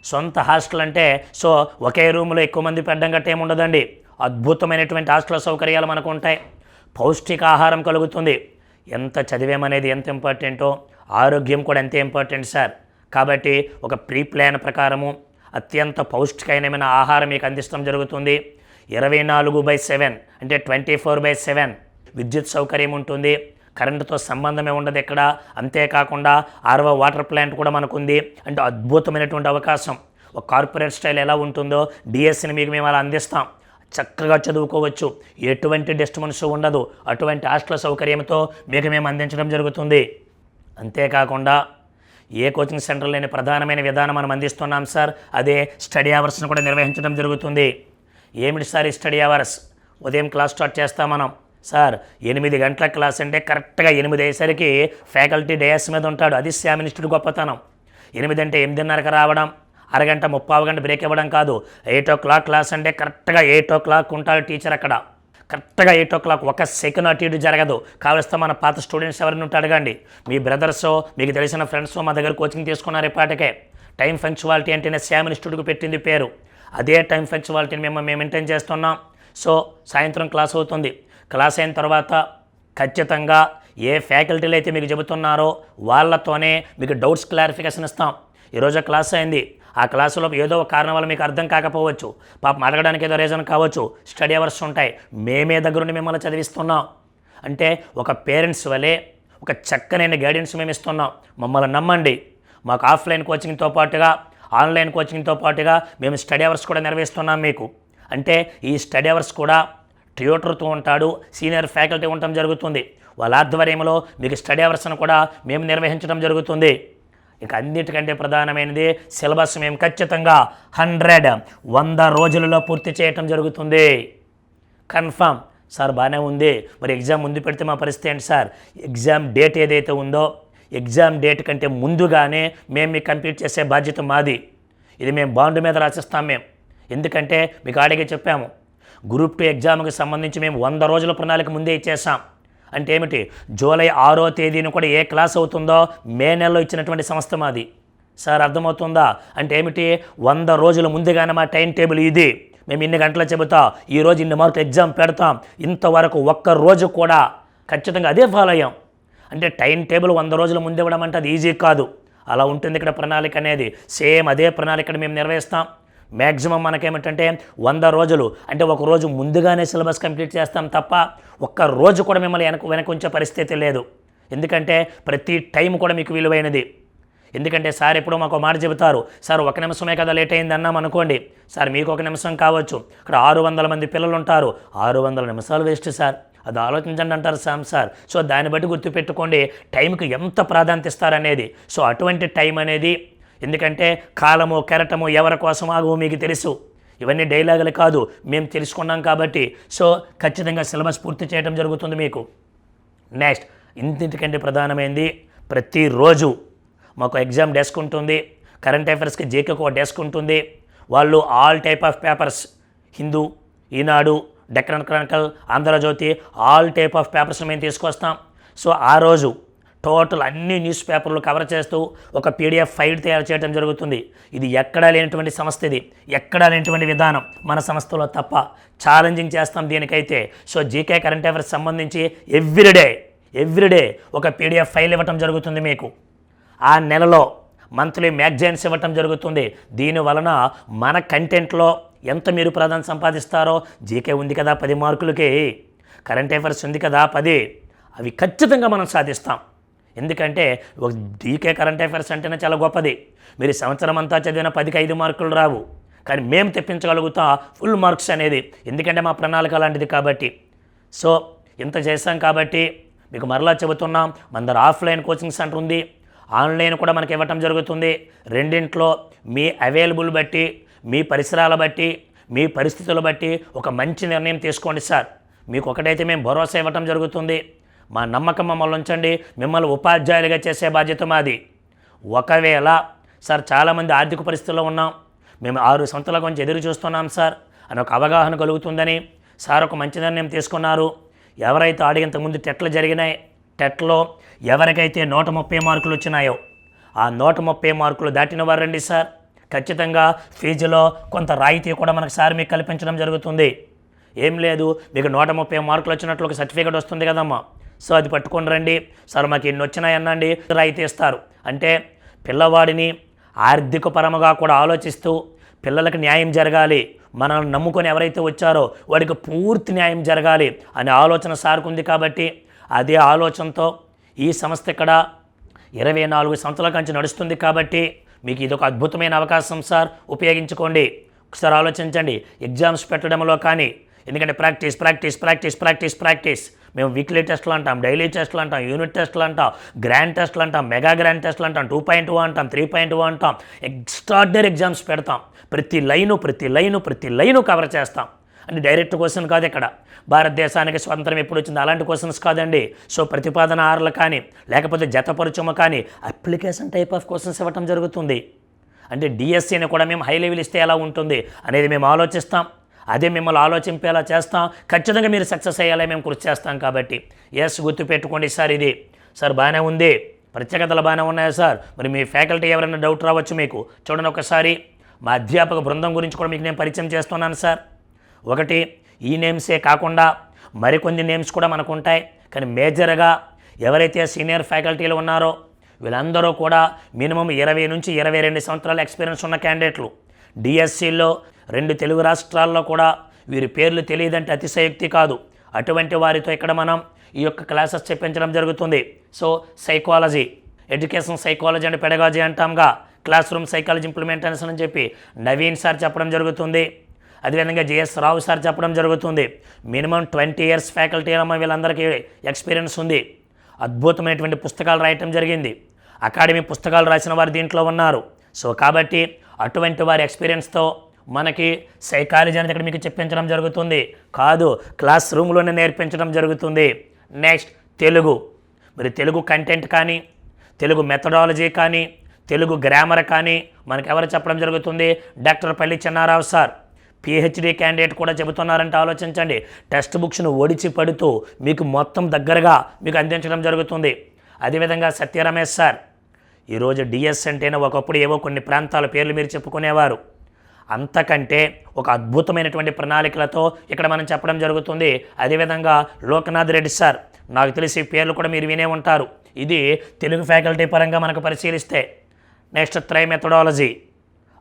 Speaker 1: సొంత హాస్టల్ అంటే సో ఒకే రూమ్లో ఎక్కువ మంది పెట్టడం గట్ట ఏమి ఉండదండి. అద్భుతమైనటువంటి హాస్టల్ సౌకర్యాలు మనకు ఉంటాయి. పౌష్టికాహారం కలుగుతుంది. ఎంత చదివేమనేది ఎంత ఇంపార్టెంటో ఆరోగ్యం కూడా అంతే ఇంపార్టెంట్ సార్. కాబట్టి ఒక ప్రీ ప్లాన్ ప్రకారము అత్యంత పౌష్టికమైన ఆహారం మీకు అందించడం జరుగుతుంది. 24/7 అంటే 24/7 విద్యుత్ సౌకర్యం ఉంటుంది. కరెంటుతో సంబంధమే ఉండదు ఎక్కడ. అంతేకాకుండా RO వాటర్ ప్లాంట్ కూడా మనకు ఉంది. అంటే అద్భుతమైనటువంటి అవకాశం. ఒక కార్పొరేట్ స్టైల్ ఎలా ఉంటుందో డిఎస్సిని మీకు మేము అలా అందిస్తాం. చక్కగా చదువుకోవచ్చు, ఎటువంటి డిస్టర్బెన్స్ ఉండదు. అటువంటి హాస్టల్ సౌకర్యంతో మీకు మేము అందించడం జరుగుతుంది. అంతేకాకుండా ఏ కోచింగ్ సెంటర్ లేని ప్రధానమైన విధానం మనం అందిస్తున్నాం సార్, అదే స్టడీ అవర్స్ను కూడా నిర్వహించడం జరుగుతుంది. ఏమిటి సార్ ఈ స్టడీ అవర్స్? ఉదయం క్లాస్ స్టార్ట్ చేస్తాం మనం సార్, 8 గంటల క్లాస్ అంటే కరెక్ట్గా 8 అయ్యేసరికి ఫ్యాకల్టీ డయాస్ మీద ఉంటాడు. అది శ్యామ్ ఇన్స్టిట్యూట్ గొప్పతనం. 8 అంటే 8:30కి రావడం, అరగంట 30 గంట బ్రేక్ ఇవ్వడం కాదు. 8 o'clock క్లాస్ అంటే కరెక్ట్గా 8 o'clock ఉంటాడు టీచర్ అక్కడ. కరెక్ట్గా 8 o'clock, ఒక సెకండ్ అటు ఇటు జరగదు. కావలిస్తే మన పాత స్టూడెంట్స్ ఎవరిని ఉంటే అడగండి. మీ బ్రదర్సో మీకు తెలిసిన ఫ్రెండ్స్ మా దగ్గర కోచింగ్ తీసుకున్నారు ఇప్పటికే. టైం పంక్చువాలిటీ అంటేనే శ్యామ్ ఇన్స్టిట్యూట్కి పెట్టింది పేరు. అదే టైం పంక్చువాలిటీని మేము మెయింటైన్ చేస్తున్నాం. సో సాయంత్రం క్లాస్ అవుతుంది. క్లాస్ అయిన తర్వాత ఖచ్చితంగా ఏ ఫ్యాకల్టీలు అయితే మీకు చెబుతున్నారో వాళ్ళతోనే మీకు డౌట్స్ క్లారిఫికేషన్ ఇస్తాం. ఈరోజు క్లాస్ అయింది, ఆ క్లాసులో ఏదో ఒక కారణం వల్ల మీకు అర్థం కాకపోవచ్చు, పాపం అడగడానికి ఏదో రీజన్ కావచ్చు, స్టడీ అవర్స్ ఉంటాయి, మేమే దగ్గరుండి మిమ్మల్ని చదివిస్తున్నాం. అంటే ఒక పేరెంట్స్ వలె ఒక చక్కనైన గైడెన్స్ మేము ఇస్తున్నాం. మమ్మల్ని నమ్మండి. మాకు ఆఫ్లైన్ కోచింగ్తో పాటుగా ఆన్లైన్ కోచింగ్తో పాటుగా మేము స్టడీ అవర్స్ కూడా నిర్వహిస్తున్నాం మీకు. అంటే ఈ స్టడీ అవర్స్ కూడా ట్యూటర్తో ఉంటాడు, సీనియర్ ఫ్యాకల్టీ ఉండటం జరుగుతుంది. వాళ్ళ ఆధ్వర్యంలో మీకు స్టడీ అవర్స్ను కూడా మేము నిర్వహించడం జరుగుతుంది. ఇంకా అన్నిటికంటే ప్రధానమైనది సిలబస్ మేము ఖచ్చితంగా 100 రోజులలో పూర్తి చేయటం జరుగుతుంది. కన్ఫామ్ సార్ బాగానే ఉంది, మరి ఎగ్జామ్ ముందు పెడితే మా పరిస్థితి ఏంటి సార్? ఎగ్జామ్ డేట్ ఏదైతే ఉందో ఎగ్జామ్ డేట్ కంటే ముందుగానే మేము మీకు కంప్లీట్ చేసే బాధ్యత మాది. ఇది మేము బాండ్ మీద రాసిస్తాం మేము. ఎందుకంటే మీకు ఆడిగే చెప్పాము, గ్రూప్ 2 ఎగ్జామ్కి సంబంధించి మేము 100 రోజుల ప్రణాళిక ముందే ఇచ్చేసాం. అంటే ఏమిటి, జూలై 6వ తేదీన కూడా ఏ క్లాస్ అవుతుందో మే నెలలో ఇచ్చినటువంటి సంస్థ మాది. సార్ అర్థమవుతుందా? అంటే ఏమిటి, 100 రోజుల ముందుగానే మా టైం టేబుల్ ఇది. మేము ఇన్ని గంటలు చెబుతాం, ఈరోజు ఇన్ని మార్కులు ఎగ్జామ్ పెడతాం, ఇంతవరకు ఒక్క రోజు కూడా ఖచ్చితంగా అదే ఫాలో అయ్యాం. అంటే టైం టేబుల్ 100 రోజుల ముందు ఇవ్వడం అంటే అది ఈజీ కాదు. అలా ఉంటుంది ఇక్కడ ప్రణాళిక అనేది. సేమ్ అదే ప్రణాళిక మేము నిర్వహిస్తాం. మ్యాక్సిమం మనకేమిటంటే 100 రోజులు అంటే ఒక రోజు ముందుగానే సిలబస్ కంప్లీట్ చేస్తాం తప్ప ఒక్క రోజు కూడా మిమ్మల్ని వెనక ఉంచే పరిస్థితి లేదు. ఎందుకంటే ప్రతి టైం కూడా మీకు విలువైనది. ఎందుకంటే సార్ ఎప్పుడో మాకు మాట చెబుతారు, సార్ 1 నిమిషమే కదా లేట్ అయింది అన్నాం అనుకోండి, సార్ మీకు 1 నిమిషం కావచ్చు, ఇక్కడ 600 మంది పిల్లలు ఉంటారు, 600 నిమిషాలు వేస్ట్ సార్, అది ఆలోచించండి అంటారు సార్. సో దాన్ని బట్టి గుర్తుపెట్టుకోండి టైంకి ఎంత ప్రాధాన్యత ఇస్తారనేది. సో అటువంటి టైం అనేది, ఎందుకంటే కాలము కెరటము ఎవరి కోసం ఆగు మీకు తెలుసు, ఇవన్నీ డైలాగులు కాదు, మేము తెలుసుకున్నాం కాబట్టి. సో ఖచ్చితంగా సిలబస్ పూర్తి చేయడం జరుగుతుంది మీకు. నెక్స్ట్ ఇంటికంటే ప్రధానమైనది, ప్రతిరోజు మాకు ఎగ్జామ్ డెస్క్ ఉంటుంది, కరెంట్ అఫైర్స్కి జీకేకి ఒక డెస్క్ ఉంటుంది. వాళ్ళు all type of papers, Hindu, Eenadu, Deccan Chronicle, Andhrajyothy, all type of papers మేము తీసుకొస్తాం. సో ఆ రోజు టోటల్ అన్ని న్యూస్ పేపర్లు కవర్ చేస్తూ ఒక PDF ఫైల్ తయారు చేయడం జరుగుతుంది. ఇది ఎక్కడా లేనటువంటి సంస్థ, ఇది ఎక్కడా లేనటువంటి విధానం మన సంస్థలో తప్ప. ఛాలెంజింగ్ చేస్తాం దీనికైతే. సో జీకే కరెంట్ అఫైర్స్ సంబంధించి ఎవ్రీడే ఒక PDF ఫైల్ ఇవ్వటం జరుగుతుంది మీకు. ఆ నెలలో మంత్లీ మ్యాగజైన్స్ ఇవ్వటం జరుగుతుంది. దీనివలన మన కంటెంట్లో ఎంత మీరు ప్రాధాన్యత సంపాదిస్తారో, జీకే ఉంది కదా 10 మార్కులకి, కరెంట్ అఫైర్స్ ఉంది కదా 10, అవి ఖచ్చితంగా మనం సాధిస్తాం. ఎందుకంటే ఒక జీకే కరెంట్ అఫైర్స్ అంటేనే చాలా గొప్పది. మీరు సంవత్సరం అంతా చదివిన 10కి 5 మార్కులు రావు, కానీ మేము తెప్పించగలుగుతాం ఫుల్ మార్క్స్ అనేది. ఎందుకంటే మా ప్రణాళిక అలాంటిది కాబట్టి. సో ఇంత చేస్తాం కాబట్టి మీకు మరలా చెబుతున్నాం, మన దగ్గర ఆఫ్లైన్ కోచింగ్ సెంటర్ ఉంది, ఆన్లైన్ కూడా మనకి ఇవ్వటం జరుగుతుంది. రెండింట్లో మీ అవైలబుల్ బట్టి, మీ పరిసరాల బట్టి, మీ పరిస్థితులు బట్టి ఒక మంచి నిర్ణయం తీసుకోండి సార్. మీకు ఒకటైతే మేము భరోసా ఇవ్వటం జరుగుతుంది, మా నమ్మకం మమ్మల్ని ఉంచండి, మిమ్మల్ని ఉపాధ్యాయులుగా చేసే బాధ్యత మాది. ఒకవేళ సార్ చాలామంది ఆర్థిక పరిస్థితుల్లో ఉన్నాం, మేము 6 సంవత్సరాల గురించి ఎదురు చూస్తున్నాం సార్ అని ఒక అవగాహన కలుగుతుందని సార్ ఒక మంచి నిర్ణయం తీసుకున్నారు. ఎవరైతే ఇంతకుముందు టెట్లు జరిగినాయి, టెట్లో ఎవరికైతే 130 మార్కులు వచ్చినాయో ఆ 130 మార్కులు దాటిన వారు రండి సార్. ఖచ్చితంగా ఫీజులో కొంత రాయితీ కూడా మనకు సార్ మీకు కల్పించడం జరుగుతుంది. ఏం లేదు, మీకు 130 మార్కులు వచ్చినట్లు ఒక సర్టిఫికేట్ వస్తుంది కదమ్మా, సో అది పట్టుకొని రండి సార్, మాకు ఎన్ని వచ్చినాయి అనండి, రాయితీ ఇస్తారు. అంటే పిల్లవాడిని ఆర్థిక పరముగా కూడా ఆలోచిస్తూ పిల్లలకు న్యాయం జరగాలి, మనల్ని నమ్ముకొని ఎవరైతే వచ్చారో వాడికి పూర్తి న్యాయం జరగాలి అనే ఆలోచన సార్కు ఉంది. కాబట్టి అదే ఆలోచనతో ఈ సంస్థ ఇక్కడ 24 సంవత్సరాల నుంచి నడుస్తుంది. కాబట్టి మీకు ఇది ఒక అద్భుతమైన అవకాశం సార్, ఉపయోగించుకోండి. ఒకసారి ఆలోచించండి ఎగ్జామ్స్ పెట్టడంలో కానీ, ఎందుకంటే ప్రాక్టీస్. మేము వీక్లీ టెస్టులు అంటాం, డైలీ టెస్టులు అంటాం, యూనిట్ టెస్టులు అంటాం, గ్రాండ్ టెస్టులు అంటాం, మెగా గ్రాండ్ టెస్టులు అంటాం, 2.2 అంటాం, 3.2 అంటాం, ఎక్స్ట్రాడినరీ ఎగ్జామ్స్ పెడతాం. ప్రతి లైను కవర్ చేస్తాం. అంటే డైరెక్ట్ క్వశ్చన్ కాదు ఇక్కడ, భారతదేశానికి స్వతంత్రం ఎప్పుడు వచ్చింది అలాంటి క్వశ్చన్స్ కాదండి. సో ప్రతిపాదన ఆర్లు కానీ, లేకపోతే జతపరుచము కానీ, అప్లికేషన్ టైప్ ఆఫ్ క్వశ్చన్స్ ఇవ్వటం జరుగుతుంది. అంటే డిఎస్సీని కూడా మేము హై లెవెల్ ఇస్తే ఎలా ఉంటుంది అనేది మేము ఆలోచిస్తాం. అదే మిమ్మల్ని ఆలోచింపేలా చేస్తాం. ఖచ్చితంగా మీరు సక్సెస్ అయ్యేలా మేము కృషి చేస్తాం. కాబట్టి గుర్తుపెట్టుకోండి సార్, ఇది సార్ బాగానే ఉంది, ప్రత్యేకతలు బాగానే ఉన్నాయా సార్? మరి మీ ఫ్యాకల్టీ ఎవరైనా డౌట్ రావచ్చు మీకు. చూడండి ఒకసారి మా అధ్యాపక బృందం గురించి కూడా మీకు నేను పరిచయం చేస్తున్నాను సార్. ఒకటి ఈ నేమ్సే కాకుండా మరికొన్ని నేమ్స్ కూడా మనకు ఉంటాయి. కానీ మేజర్గా ఎవరైతే సీనియర్ ఫ్యాకల్టీలు ఉన్నారో వీళ్ళందరూ కూడా మినిమం 20 నుంచి 22 సంవత్సరాల ఎక్స్పీరియన్స్ ఉన్న క్యాండిడేట్లు. డిఎస్సిలో 2 తెలుగు రాష్ట్రాల్లో కూడా వీరి పేర్లు తెలియదంటే అతిశయోక్తి కాదు. అటువంటి వారితో ఇక్కడ మనం ఈ యొక్క క్లాసెస్ చెప్పించడం జరుగుతుంది. So psychology, education psychology and pedagogy అంటాంగా, క్లాస్ రూమ్ సైకాలజీ ఇంప్లిమెంటేషన్ అని చెప్పి నవీన్ సార్ చెప్పడం జరుగుతుంది. అదేవిధంగా జేఎస్ రావు సార్ చెప్పడం జరుగుతుంది. మినిమం 20 ఇయర్స్ ఫ్యాకల్టీ అమ్మ వీళ్ళందరికీ ఎక్స్పీరియన్స్ ఉంది. అద్భుతమైనటువంటి పుస్తకాలు రాయటం జరిగింది. అకాడమీ పుస్తకాలు రాసిన వారు దీంట్లో ఉన్నారు. సో కాబట్టి అటువంటి వారి ఎక్స్పీరియన్స్తో మనకి సైకాలజీ అనేది ఇక్కడ మీకు చెప్పించడం జరుగుతుంది. కాదు, క్లాస్ రూమ్లోనే నేర్పించడం జరుగుతుంది. నెక్స్ట్ తెలుగు. మరి తెలుగు కంటెంట్ కానీ, తెలుగు మెథడాలజీ కానీ, తెలుగు గ్రామర్ కానీ మనకు ఎవరు చెప్పడం జరుగుతుంది? డాక్టర్ పల్లి చెన్నారావు సార్. పిహెచ్డి క్యాండిడేట్ కూడా చెబుతున్నారంటే ఆలోచించండి. టెక్స్ట్ బుక్స్ను ఒడిచి పడుతూ మీకు మొత్తం దగ్గరగా మీకు అందించడం జరుగుతుంది. అదేవిధంగా సత్య రమేష్ సార్. ఈరోజు డిఎస్ అంటేనే ఒకప్పుడు ఏవో కొన్ని ప్రాంతాల పేర్లు మీరు చెప్పుకునేవారు. అంతకంటే ఒక అద్భుతమైనటువంటి ప్రణాళికలతో ఇక్కడ మనం చెప్పడం జరుగుతుంది. అదేవిధంగా లోకనాథ్ రెడ్డి సార్, నాకు తెలిసి పేర్లు కూడా మీరు వినే ఉంటారు. ఇది తెలుగు ఫ్యాకల్టీ పరంగా మనకు పరిశీలిస్తే. నెక్స్ట్ త్రై మెథడాలజీ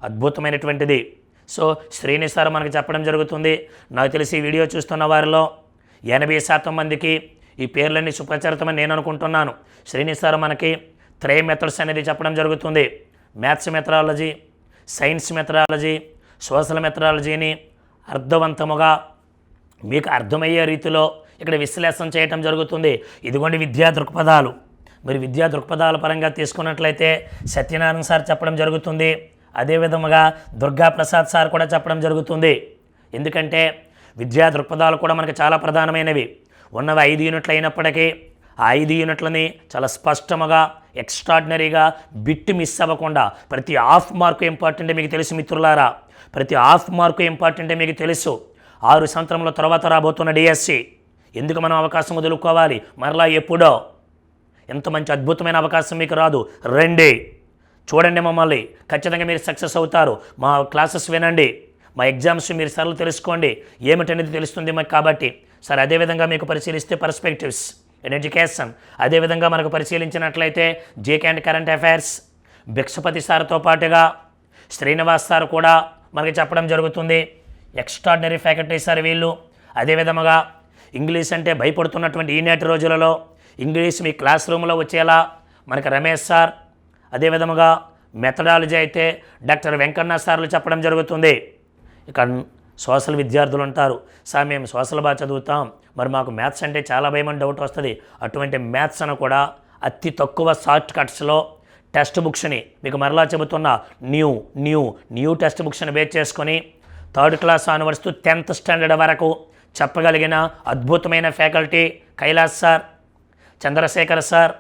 Speaker 1: అద్భుతమైనటువంటిది. సో శ్రీని సార్ మనకు చెప్పడం జరుగుతుంది. నాకు తెలిసి ఈ వీడియో చూస్తున్న వారిలో 80% మందికి ఈ పేర్లన్నీ సుపరిచితమని నేను అనుకుంటున్నాను. శ్రీని సార్ మనకి త్రై మెథడ్స్ అనేది చెప్పడం జరుగుతుంది. Maths methodology, science methodology, social మెథడాలజీని అర్థవంతముగా మీకు అర్థమయ్యే రీతిలో ఇక్కడ విశ్లేషణ చేయటం జరుగుతుంది. ఇదిగోండి విద్యా దృక్పథాలు. మరి విద్యా దృక్పథాల పరంగా తీసుకున్నట్లయితే సత్యనారాయణ సార్ చెప్పడం జరుగుతుంది. అదేవిధముగా దుర్గా ప్రసాద్ సార్ కూడా చెప్పడం జరుగుతుంది. ఎందుకంటే విద్యా దృక్పథాలు కూడా మనకు చాలా ప్రధానమైనవి. ఉన్నవి 5 యూనిట్లు అయినప్పటికీ ఆ 5 యూనిట్లని చాలా స్పష్టముగా ఎక్స్ట్రాడినరీగా బిట్ మిస్ అవ్వకుండా ప్రతి హాఫ్ మార్కు ఇంపార్టెంటే మీకు తెలుసు మిత్రులారా. ప్రతి హాఫ్ మార్కు ఇంపార్టెంటే మీకు తెలుసు. 6 సంవత్సరముల తర్వాత రాబోతున్న డిఎస్సి ఎందుకు మనం అవకాశం వదులుకోవాలి? మరలా ఎప్పుడో. ఎంత మంచి అద్భుతమైన అవకాశం మీకు రాదు. రండి, చూడండి మమ్మల్ని, ఖచ్చితంగా మీరు సక్సెస్ అవుతారు. మా క్లాసెస్ వినండి, మా ఎగ్జామ్స్ మీరు సర్లు తెలుసుకోండి, ఏమిటనేది తెలుస్తుంది మాకు. కాబట్టి సార్ అదేవిధంగా మీకు పరిశీలిస్తే పర్స్పెక్టివ్స్ ఇన్ ఎడ్యుకేషన్, అదేవిధంగా మనకు పరిశీలించినట్లయితే JK and current affairs Bhikshapathi సార్తో పాటుగా శ్రీనివాస్ సార్ కూడా మనకి చెప్పడం జరుగుతుంది. ఎక్స్ట్రాడినరీ ఫ్యాకల్టీ సార్ వీళ్ళు. అదేవిధముగా ఇంగ్లీష్ అంటే భయపడుతున్నటువంటి ఈనాటి రోజులలో ఇంగ్లీష్ మీ క్లాస్ రూమ్లో వచ్చేలా మనకి రమేష్ సార్, అదేవిధముగా మెథడాలజీ అయితే డాక్టర్ వెంకన్న సార్లు చెప్పడం జరుగుతుంది. ఇక సోషల్ విద్యార్థులు ఉంటారు. సార్ మేము సోషల్ బాగా చదువుతాం, మరి మాకు మ్యాథ్స్ అంటే చాలా భయమని డౌట్ వస్తుంది. అటువంటి మ్యాథ్స్ అని కూడా అతి తక్కువ షార్ట్ కట్స్లో టెక్స్ట్ బుక్స్ని మీకు మరలా చెబుతున్న న్యూ టెక్స్ట్ బుక్స్ని బేస్ చేసుకొని 3rd class onwards 10th standard వరకు చెప్పగలిగిన అద్భుతమైన faculty Kailash sir, Chandrashekar sir,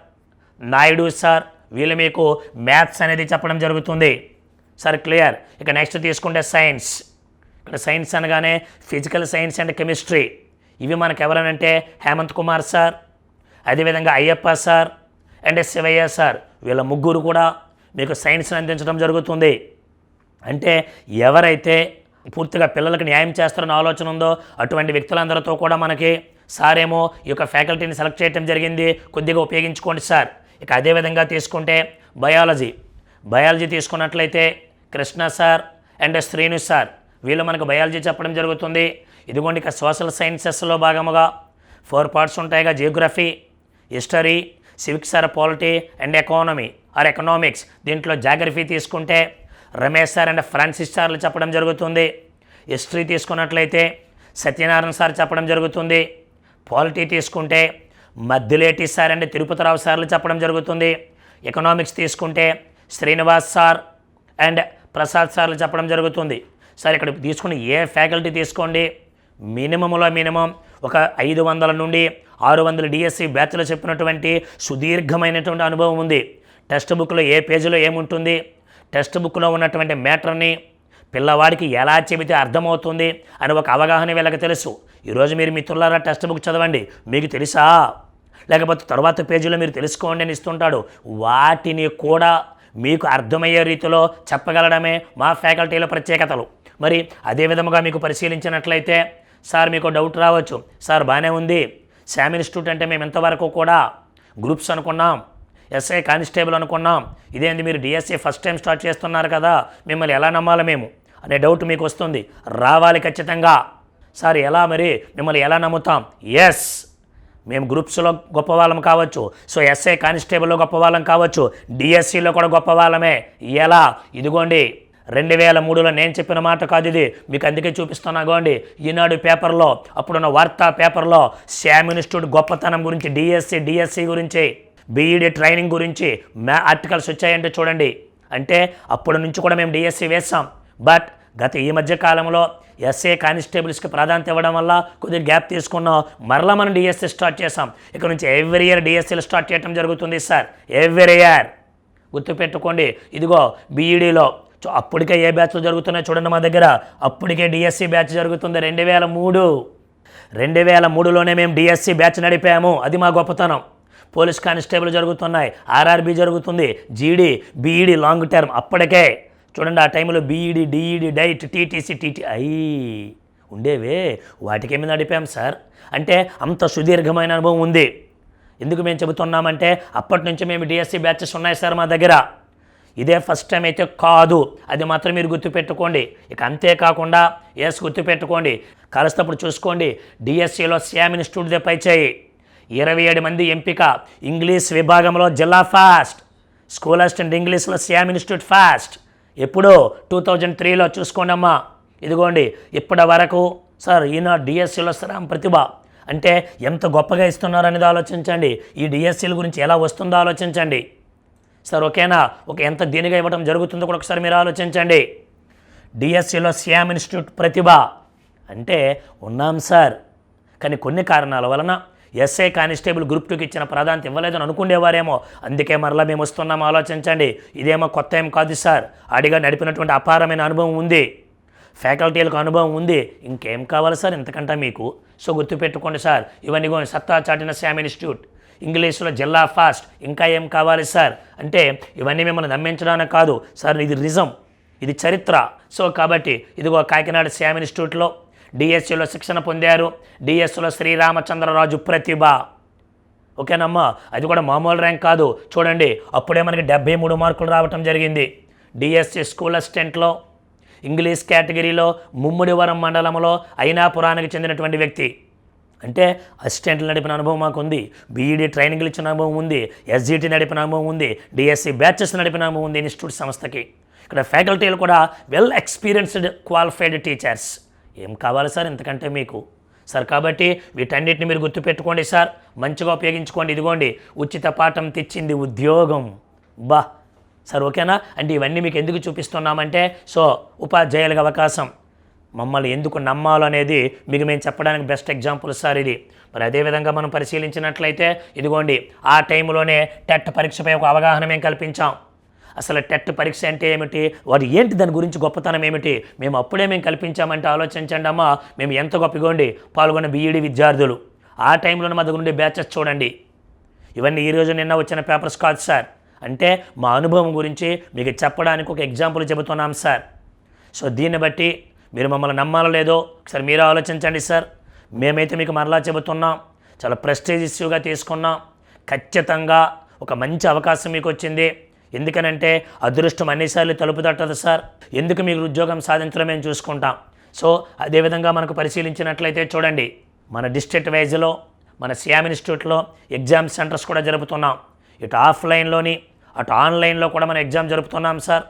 Speaker 1: Naidu sir, వీళ్ళు మీకు మ్యాథ్స్ అనేది చెప్పడం జరుగుతుంది. Sir clear. ఇక నెక్స్ట్ తీసుకుంటే సైన్స్. ఇక్కడ సైన్స్ అనగానే ఫిజికల్ సైన్స్ అండ్ కెమిస్ట్రీ, ఇవి మనకు ఎవరనంటే హేమంత్ కుమార్ సార్, అదేవిధంగా Ayyappa sir and Shivayya sir, వీళ్ళ ముగ్గురు కూడా మీకు సైన్స్ని అందించడం జరుగుతుంది. అంటే ఎవరైతే పూర్తిగా పిల్లలకు న్యాయం చేస్తారన్న ఆలోచన ఉందో అటువంటి వ్యక్తులందరితో కూడా మనకి సారేమో ఈ యొక్క ఫ్యాకల్టీని సెలెక్ట్ చేయడం జరిగింది, కొద్దిగా ఉపయోగించుకోండి సార్. ఇక అదేవిధంగా తీసుకుంటే బయాలజీ తీసుకున్నట్లయితే Krishna sir and Srinu sir, వీళ్ళు మనకు బయాలజీ చెప్పడం జరుగుతుంది. ఇదిగోండి ఇక సోషల్ సైన్సెస్లో భాగముగా 4 పార్ట్స్ ఉంటాయిగా, geography, history, civics or polity and economy or economics. దీంట్లో జాగ్రఫీ తీసుకుంటే రమేష్ సార్ అండ్ ఫ్రాన్సిస్ సార్లు చెప్పడం జరుగుతుంది. హిస్టరీ తీసుకున్నట్లయితే సత్యనారాయణ సార్ చెప్పడం జరుగుతుంది. పాలిటీ తీసుకుంటే మద్దిలేటి సార్ అండ్ తిరుపతిరావు సార్లు చెప్పడం జరుగుతుంది. ఎకనామిక్స్ తీసుకుంటే శ్రీనివాస్ సార్ అండ్ ప్రసాద్ సార్లు చెప్పడం జరుగుతుంది. సార్ ఇక్కడ తీసుకుని ఏ ఫ్యాకల్టీ తీసుకోండి, మినిమం ఒక 500 నుండి 600 డిఎస్సి బ్యాచ్లో చెప్పినటువంటి సుదీర్ఘమైనటువంటి అనుభవం ఉంది. టెక్స్ట్ బుక్లో ఏ పేజీలో ఏముంటుంది, టెక్స్ట్ బుక్లో ఉన్నటువంటి మ్యాటర్ని పిల్లవాడికి ఎలా చెబితే అర్థమవుతుంది అని ఒక అవగాహన వీళ్ళకి తెలుసు. ఈరోజు మీరు మిత్రులారా టెక్స్ట్ బుక్ చదవండి, మీకు తెలుసా లేకపోతే తర్వాత పేజీలో మీరు తెలుసుకోండి అని ఇస్తుంటాడు. వాటిని కూడా మీకు అర్థమయ్యే రీతిలో చెప్పగలడమే మా ఫ్యాకల్టీల ప్రత్యేకతలు. మరి అదే విధముగా మీకు పరిశీలించినట్లయితే సార్ మీకు డౌట్ రావచ్చు, సార్ బాగానే ఉంది, శామ్ ఇన్స్టిట్యూట్ అంటే మేము ఇంతవరకు కూడా గ్రూప్స్ అనుకున్నాం, ఎస్ఐ కానిస్టేబుల్ అనుకున్నాం, ఇదేంటి మీరు డిఎస్సి ఫస్ట్ టైం స్టార్ట్ చేస్తున్నారు కదా, మిమ్మల్ని ఎలా నమ్మాలి మేము అనే డౌట్ మీకు వస్తుంది. రావాలి ఖచ్చితంగా. సార్ ఎలా మరి మిమ్మల్ని ఎలా నమ్ముతాం? ఎస్, మేము గ్రూప్స్లో గొప్ప వాళ్ళం కావచ్చు, సో ఎస్ఐ కానిస్టేబుల్లో గొప్ప వాళ్ళం కావచ్చు, డిఎస్సిలో కూడా గొప్ప వాళ్ళమే. ఎలా? ఇదిగోండి 2003లో నేను చెప్పిన మాట కాదు ఇది, మీకు అందుకే చూపిస్తున్నా. గోండి ఈనాడు పేపర్లో, అప్పుడున్న వార్తా పేపర్లో శామ్ ఇన్స్టిట్యూట్ గొప్పతనం గురించి, డిఎస్సి గురించి, బీఈడి ట్రైనింగ్ గురించి ఆర్టికల్స్ వచ్చాయంటే చూడండి. అంటే అప్పటి నుంచి కూడా మేము డిఎస్సి వేసాం. బట్ గత ఈ మధ్య కాలంలో ఎస్ఏ కానిస్టేబుల్స్కి ప్రాధాన్యత ఇవ్వడం వల్ల కొద్దిగా గ్యాప్ తీసుకున్నాం. మరలా మనం డిఎస్సి స్టార్ట్ చేసాం. ఇక్కడ నుంచి ఎవ్రీ ఇయర్ డిఎస్సీలు స్టార్ట్ చేయడం జరుగుతుంది సార్, ఎవ్రీ ఇయర్. గుర్తుపెట్టుకోండి. ఇదిగో బీఈడీలో అప్పటికే ఏ బ్యాచ్లు జరుగుతున్నాయో చూడండి. మా దగ్గర అప్పటికే డిఎస్సి బ్యాచ్ జరుగుతుంది. 2003లోనే మేము డిఎస్సి బ్యాచ్ నడిపాము. అది మా గొప్పతనం. పోలీస్ కానిస్టేబుల్ జరుగుతున్నాయి, ఆర్ఆర్బీ జరుగుతుంది, జీడీ, బీఈడీ లాంగ్ టర్మ్. అప్పటికే చూడండి ఆ టైంలో బీఈడీ, డిఈడీ, డైట్, టీటీసీ, ఉండేవే, వాటికి ఏమి నడిపాం సార్. అంటే అంత సుదీర్ఘమైన అనుభవం ఉంది. ఎందుకు మేము చెబుతున్నామంటే అప్పటి నుంచి మేము డిఎస్సి బ్యాచెస్ ఉన్నాయి సార్ మా దగ్గర. ఇదే ఫస్ట్ టైం అయితే కాదు, అది మాత్రం మీరు గుర్తుపెట్టుకోండి. ఇక అంతేకాకుండా గుర్తుపెట్టుకోండి, కలిసేటప్పుడు చూసుకోండి. డిఎస్సిలో శామ్ ఇన్స్టిట్యూట్దే పై చేయి. 27 మంది ఎంపిక. ఇంగ్లీష్ విభాగంలో జిల్లా ఫాస్ట్, స్కూల్ అసిస్టెంట్ ఇంగ్లీష్లో శామ్ ఇన్స్టిట్యూట్ ఫాస్ట్. ఎప్పుడో 2003లో చూసుకోండి అమ్మా. ఇదిగోండి ఇప్పటి వరకు సార్ ఈయన డిఎస్సిలో శ్రామ్ ప్రతిభ అంటే ఎంత గొప్పగా ఇస్తున్నారు అనేది ఆలోచించండి. ఈ డిఎస్సీల గురించి ఎలా వస్తుందో ఆలోచించండి సార్. ఓకేనా? ఎంత దీనిగా ఇవ్వడం జరుగుతుందో కూడా ఒకసారి మీరు ఆలోచించండి. డిఎస్సిలో శామ్ ఇన్స్టిట్యూట్ ప్రతిభ అంటే ఉన్నాం సార్, కానీ కొన్ని కారణాల వలన ఎస్ఐ కానిస్టేబుల్ గ్రూప్ 2కి ఇచ్చిన ప్రాధాన్యత ఇవ్వలేదని అనుకునేవారేమో, అందుకే మరలా మేము వస్తున్నాం. ఆలోచించండి. ఇదేమో కొత్త ఏం కాదు సార్, అడిగా నడిపినటువంటి అపారమైన అనుభవం ఉంది, ఫ్యాకల్టీలకు అనుభవం ఉంది. ఇంకేం కావాలి సార్ ఇంతకంటే మీకు? సో గుర్తుపెట్టుకోండి సార్. ఇవన్నీ సత్తా చాటిన శామ్ ఇన్స్టిట్యూట్, ఇంగ్లీష్లో జిల్లా ఫాస్ట్. ఇంకా ఏం కావాలి సార్ అంటే ఇవన్నీ మిమ్మల్ని నమ్మించడానికి కాదు సార్, ఇది నిజం, ఇది చరిత్ర. సో కాబట్టి ఇదిగో కాకినాడ శామ్ ఇన్స్టిట్యూట్లో డిఎస్సిలో శిక్షణ పొందారు. డిఎస్సిలో శ్రీరామచంద్రరాజు ప్రతిభ. ఓకేనమ్మా? అది కూడా మామూలు ర్యాంక్ కాదు. చూడండి అప్పుడే మనకి 73 మార్కులు రావటం జరిగింది. డిఎస్సి స్కూల్ అసిస్టెంట్లో ఇంగ్లీష్ కేటగిరీలో ముమ్మిడివరం మండలంలో అయినాపురానికి చెందినటువంటి వ్యక్తి. అంటే అసిస్టెంట్లు నడిపిన అనుభవం మాకు ఉంది, బీఈడీ ట్రైనింగ్లు ఇచ్చిన అనుభవం ఉంది, ఎస్జిటి నడిపిన అనుభవం ఉంది, డిఎస్సి బ్యాచెస్ నడిపిన అనుభవం ఉంది ఇన్స్టిట్యూట్ సంస్థకి. ఇక్కడ ఫ్యాకల్టీలు కూడా వెల్ ఎక్స్పీరియన్స్డ్ క్వాలిఫైడ్ టీచర్స్. ఏం కావాలి సార్ ఇంతకంటే మీకు సార్? కాబట్టి వీటన్నిటిని మీరు గుర్తుపెట్టుకోండి సార్, మంచిగా ఉపయోగించుకోండి. ఇదిగోండి ఉచిత పాఠం తెచ్చింది ఉద్యోగం. సార్ ఓకేనా? అంటే ఇవన్నీ మీకు ఎందుకు చూపిస్తున్నామంటే ఉపాధ్యాయులకు అవకాశం, మమ్మల్ని ఎందుకు నమ్మాలనేది మీకు మేము చెప్పడానికి బెస్ట్ ఎగ్జాంపుల్ సార్ ఇది. మరి అదేవిధంగా మనం పరిశీలించినట్లయితే ఇదిగోండి ఆ టైంలోనే టెట్ పరీక్షపై ఒక అవగాహన మేము కల్పించాం. అసలు టెట్ పరీక్ష అంటే ఏమిటి, వాటి ఏంటి, దాని గురించి గొప్పతనం ఏమిటి, మేము అప్పుడే కల్పించామంటే ఆలోచించండి అమ్మా. మేము ఎంత గొప్పగోండి పాల్గొన్న బీఈడీ విద్యార్థులు ఆ టైంలోనే మా దగ్గర ఉండే బ్యాచెస్ చూడండి. ఇవన్నీ ఈరోజు నిన్న వచ్చిన పేపర్స్ కాదు సార్. అంటే మా అనుభవం గురించి మీకు చెప్పడానికి ఒక ఎగ్జాంపుల్ చెబుతున్నాం సార్. సో దీన్ని బట్టి మీరు మమ్మల్ని నమ్మాలో లేదో ఒకసారి మీరు ఆలోచించండి సార్. మేమైతే మీకు మరలా చెబుతున్నాం, చాలా ప్రెస్టీజ్ ఇష్యూగా తీసుకున్నాం. ఖచ్చితంగా ఒక మంచి అవకాశం మీకు వచ్చింది. ఎందుకనంటే అదృష్టం అన్నిసార్లు తలుపు తట్టదు సార్. ఎందుకు మీకు ఉద్యోగం సాధించడం మేము చూసుకుంటాం. సో అదేవిధంగా మనకు పరిశీలించినట్లయితే చూడండి మన డిస్ట్రిక్ట్ వైజ్లో మన శామ్ ఇన్స్టిట్యూట్లో ఎగ్జామ్ సెంటర్స్ కూడా జరుపుతున్నాం. ఇటు ఆఫ్లైన్లోని అటు ఆన్లైన్లో కూడా మనం ఎగ్జామ్ జరుపుతున్నాం సార్.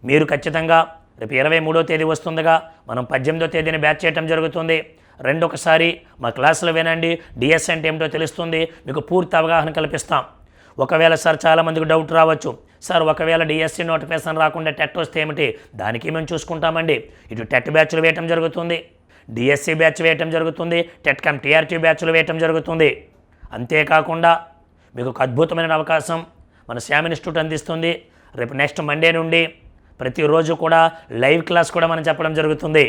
Speaker 1: మీరు ఖచ్చితంగా రేపు 23వ తేదీ వస్తుందిగా మనం 18వ తేదీని బ్యాచ్ చేయడం జరుగుతుంది. ఒకసారి మా క్లాసులు వినండి, డిఎస్ అంటే ఏమిటో తెలుస్తుంది, మీకు పూర్తి అవగాహన కల్పిస్తాం. ఒకవేళ సార్ చాలామందికి డౌట్ రావచ్చు, సార్ ఒకవేళ డిఎస్సి నోటిఫికేషన్ రాకుండా టెట్ వస్తే ఏమిటి, దానికి మేము చూసుకుంటామండి. ఇటు టెట్ బ్యాచ్లు వేయటం జరుగుతుంది, డిఎస్సి బ్యాచ్ వేయటం జరుగుతుంది, టెట్ కమ్ టీఆర్టీ బ్యాచ్లు వేయటం జరుగుతుంది. అంతేకాకుండా మీకు ఒక అద్భుతమైన అవకాశం మన శామ్ ఇన్స్టిట్యూట్ అందిస్తుంది. రేపు నెక్స్ట్ మండే నుండి ప్రతిరోజు కూడా లైవ్ క్లాస్ కూడా మనం చెప్పడం జరుగుతుంది.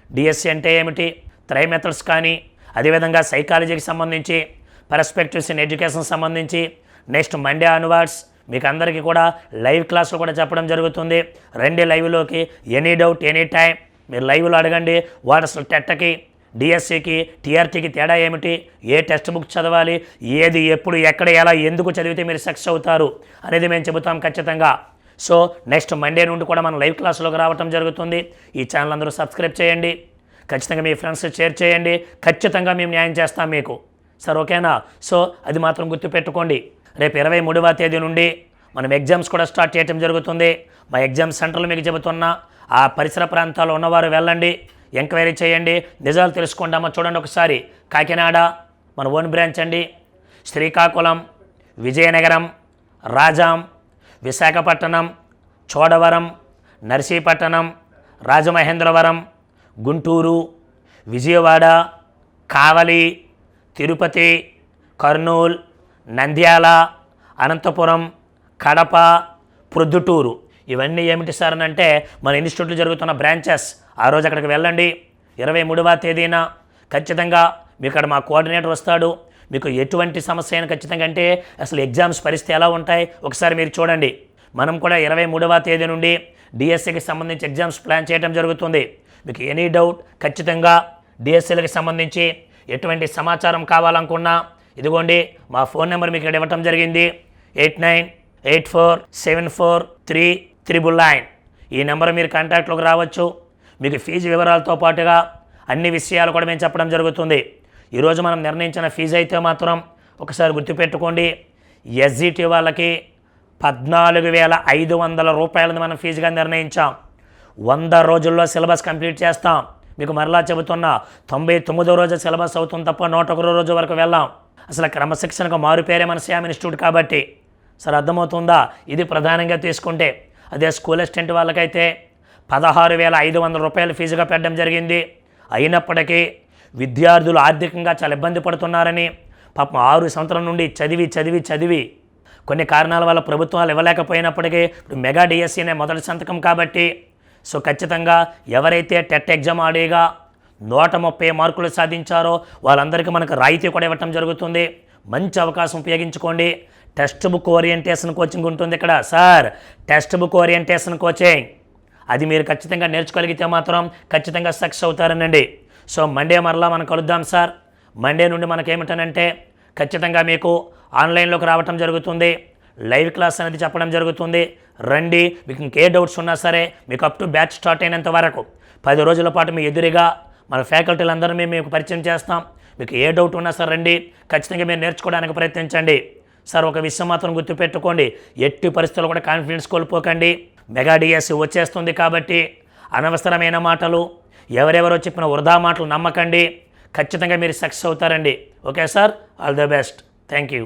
Speaker 1: డిఎస్సి అంటే ఏమిటి, త్రై మెథడ్స్ కానీ అదేవిధంగా సైకాలజీకి సంబంధించి పర్స్పెక్టివ్స్ ఇన్ ఎడ్యుకేషన్ సంబంధించి నెక్స్ట్ మండే ఆన్వర్డ్స్ మీకు అందరికీ కూడా లైవ్ క్లాసులు కూడా చెప్పడం జరుగుతుంది. రండి లైవ్లోకి. ఎనీ డౌట్ ఎనీ టైం మీరు లైవ్లో అడగండి. వాడు అసలు టెట్కి, డిఎస్సికి, టీఆర్టీకి తేడా ఏమిటి, ఏ టెక్స్ట్ బుక్ చదవాలి, ఏది ఎప్పుడు ఎక్కడ ఎలా ఎందుకు చదివితే మీరు సక్సెస్ అవుతారు అనేది మేము చెబుతాం ఖచ్చితంగా. సో నెక్స్ట్ మండే నుండి కూడా మనం లైవ్ క్లాసులోకి రావడం జరుగుతుంది. ఈ ఛానల్ అందరూ సబ్స్క్రైబ్ చేయండి. ఖచ్చితంగా మీ ఫ్రెండ్స్ షేర్ చేయండి. ఖచ్చితంగా మేము న్యాయం చేస్తాం మీకు. సార్ ఓకేనా? సో అది మాత్రం గుర్తుపెట్టుకోండి. రేపు 23వ తేదీ నుండి మనం ఎగ్జామ్స్ కూడా స్టార్ట్ చేయడం జరుగుతుంది. మా ఎగ్జామ్ సెంటర్లు మీకు చెబుతున్నా, ఆ పరిసర ప్రాంతాల్లో ఉన్నవారు వెళ్ళండి, ఎంక్వైరీ చేయండి, నిజాలు తెలుసుకుంటామో చూడండి ఒకసారి. కాకినాడ మన ఓన్ బ్రాంచ్ అండి, శ్రీకాకుళం, విజయనగరం, రాజాం, విశాఖపట్నం, చోడవరం, నర్సీపట్నం, రాజమహేంద్రవరం, గుంటూరు, విజయవాడ, కావలి, తిరుపతి, కర్నూలు, నంద్యాల, అనంతపురం, కడప, ప్రొద్దుటూరు ఇవన్నీ ఏమిటి సార్ అని అంటే మన ఇన్స్టిట్యూట్లో జరుగుతున్న బ్రాంచెస్. ఆ రోజు అక్కడికి వెళ్ళండి. 23వ తేదీన ఖచ్చితంగా మీకు అక్కడ మా కోఆర్డినేటర్ వస్తాడు. మీకు ఎటువంటి సమస్య అయినా ఖచ్చితంగా అంటే అసలు ఎగ్జామ్స్ పరిస్థితి ఎలా ఉంటాయి ఒకసారి మీరు చూడండి. మనం కూడా 23వ తేదీ నుండి డిఎస్సికి సంబంధించి ఎగ్జామ్స్ ప్లాన్ చేయడం జరుగుతుంది. మీకు ఎనీ డౌట్ ఖచ్చితంగా డిఎస్సీలకు సంబంధించి ఎటువంటి సమాచారం కావాలనుకున్నా ఇదిగోండి మా ఫోన్ నెంబర్ మీకు ఇక్కడ ఇవ్వటం జరిగింది. 8984743999 ఈ నెంబర్ మీరు కాంటాక్ట్లోకి రావచ్చు. మీకు ఫీజు వివరాలతో పాటుగా అన్ని విషయాలు కూడా మేము చెప్పడం జరుగుతుంది. ఈరోజు మనం నిర్ణయించిన ఫీజు అయితే మాత్రం ఒకసారి గుర్తుపెట్టుకోండి, ఎస్జిటి వాళ్ళకి 14,500 రూపాయలని మనం ఫీజుగా నిర్ణయించాం. 100 రోజుల్లో సిలబస్ కంప్లీట్ చేస్తాం. మీకు మరలా చెబుతున్నా 99వ రోజు సిలబస్ అవుతుంది తప్ప 101 రోజు వరకు వెళ్ళాం. అసలు క్రమశిక్షణకు మారుపేరే మన శ్యామ్ ఇన్స్టిట్యూట్ కాబట్టి. సార్ అర్థమవుతుందా? ఇది ప్రధానంగా తీసుకుంటే. అదే స్కూల్ అసిస్టెంట్ వాళ్ళకైతే 16,500 రూపాయలు ఫీజుగా పెట్టడం జరిగింది. అయినప్పటికీ విద్యార్థులు ఆర్థికంగా చాలా ఇబ్బంది పడుతున్నారని పాపం 6 సంవత్సరాల నుండి చదివి కొన్ని కారణాల వల్ల ప్రభుత్వాలు ఇవ్వలేకపోయినప్పటికీ ఇప్పుడు మెగా డిఎస్సీ అనే మొదటి సంతకం కాబట్టి సో ఖచ్చితంగా ఎవరైతే టెట్ ఎగ్జామ్ ఆడేగా 130 మార్కులు సాధించారో వాళ్ళందరికీ మనకు రాయితీ కూడా ఇవ్వటం జరుగుతుంది. మంచి అవకాశం ఉపయోగించుకోండి. టెక్స్ట్ బుక్ ఓరియంటేషన్ కోచింగ్ ఉంటుంది ఇక్కడ. Sir text book orientation coaching అది మీరు ఖచ్చితంగా నేర్చుకోగలిగితే మాత్రం ఖచ్చితంగా సక్సెస్ అవుతారనండి. సో మండే మరలా మనం కలుద్దాం సార్. మండే నుండి మనకేమిటనంటే ఖచ్చితంగా మీకు ఆన్లైన్లోకి రావటం జరుగుతుంది. లైవ్ క్లాస్ అనేది చెప్పడం జరుగుతుంది. రండి. మీకు ఇంకే డౌట్స్ ఉన్నా సరే మీకు అప్ టు బ్యాచ్ స్టార్ట్ అయినంత వరకు 10 రోజుల పాటు మీ ఎదురుగా మన ఫ్యాకల్టీలందరినీ మీకు పరిచయం చేస్తాం. మీకు ఏ డౌట్ ఉన్నా సరే రండి, ఖచ్చితంగా మీరు నేర్చుకోవడానికి ప్రయత్నించండి. సార్ ఒక విషయం మాత్రం గుర్తుపెట్టుకోండి, ఎట్టి పరిస్థితుల్లో కూడా కాన్ఫిడెన్స్ కోల్పోకండి. మెగా డిఎస్సీ వచ్చేస్తుంది కాబట్టి అనవసరమైన మాటలు, ఎవరెవరో చెప్పిన వృధా మాటలు నమ్మకండి. ఖచ్చితంగా మీరు సక్సెస్ అవుతారండి. Okay sir, all the best. Thank you.